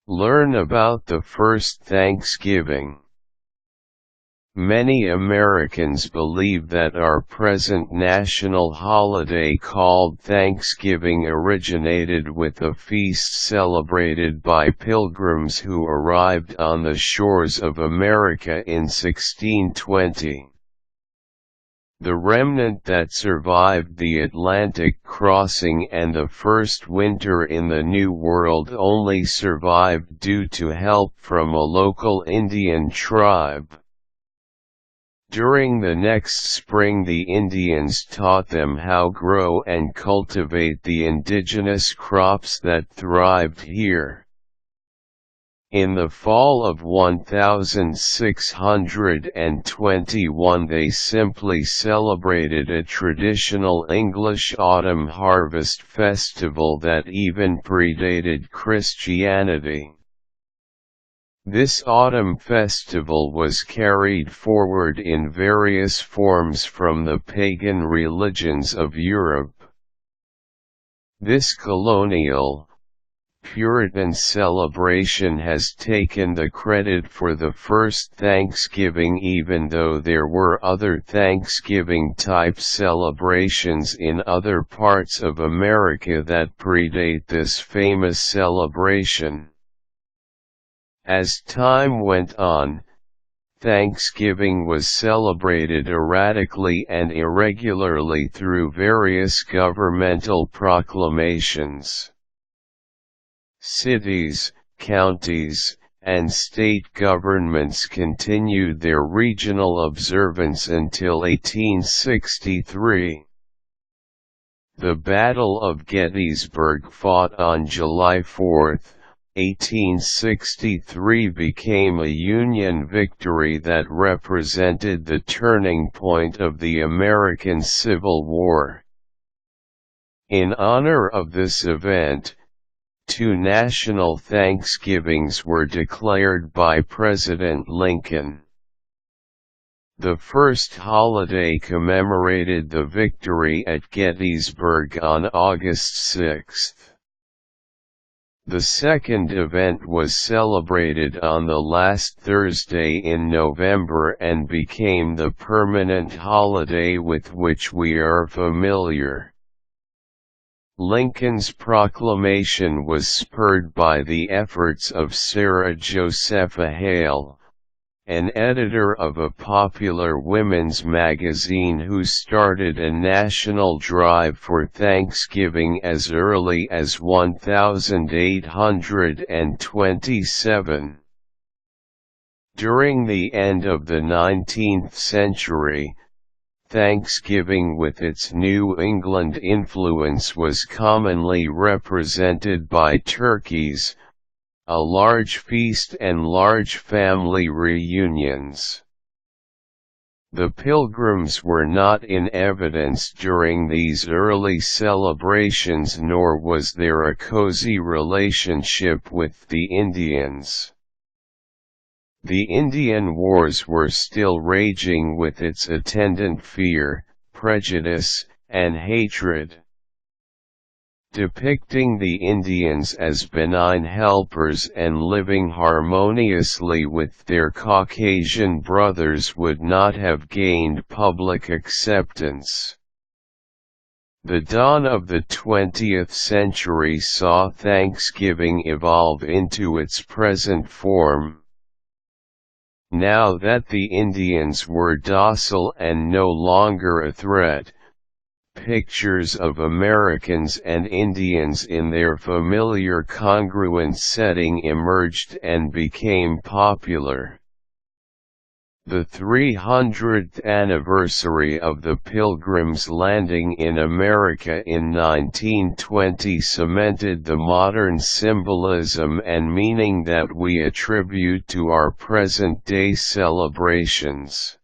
Learn about the first Thanksgiving. Many Americans believe that our present national holiday called Thanksgiving originated with a feast celebrated by Pilgrims who arrived on the shores of America in 1620. The remnant that survived the Atlantic crossing and the first winter in the New World only survived due to help from a local Indian tribe. During the next spring the Indians taught them how to grow and cultivate the indigenous crops that thrived here. In the fall of 1621 they simply celebrated a traditional English autumn harvest festival that even predated Christianity. This autumn festival was carried forward in various forms from the pagan religions of Europe. This colonial, Puritan celebration has taken the credit for the first Thanksgiving even though there were other Thanksgiving-type celebrations in other parts of America that predate this famous celebration. As time went on, Thanksgiving was celebrated erratically and irregularly through various governmental proclamations. Cities, counties, and state governments continued their regional observance until 1863. The Battle of Gettysburg, fought on July 4, 1863, became a Union victory that represented the turning point of the American Civil War. In honor of this event, 2 national Thanksgivings were declared by President Lincoln. The first holiday commemorated the victory at Gettysburg on August 6. The second event was celebrated on the last Thursday in November and became the permanent holiday with which we are familiar. Lincoln's proclamation was spurred by the efforts of Sarah Josepha Hale, an editor of a popular women's magazine who started a national drive for Thanksgiving as early as 1827. During the end of the 19th century, Thanksgiving with its New England influence was commonly represented by turkeys, a large feast and large family reunions. The Pilgrims were not in evidence during these early celebrations, nor was there a cozy relationship with the Indians. The Indian Wars were still raging with its attendant fear, prejudice, and hatred. Depicting the Indians as benign helpers and living harmoniously with their Caucasian brothers would not have gained public acceptance. The dawn of the 20th century saw Thanksgiving evolve into its present form. Now that the Indians were docile and no longer a threat, pictures of Americans and Indians in their familiar congruent setting emerged and became popular. The 300th anniversary of the Pilgrims' landing in America in 1920 cemented the modern symbolism and meaning that we attribute to our present-day celebrations.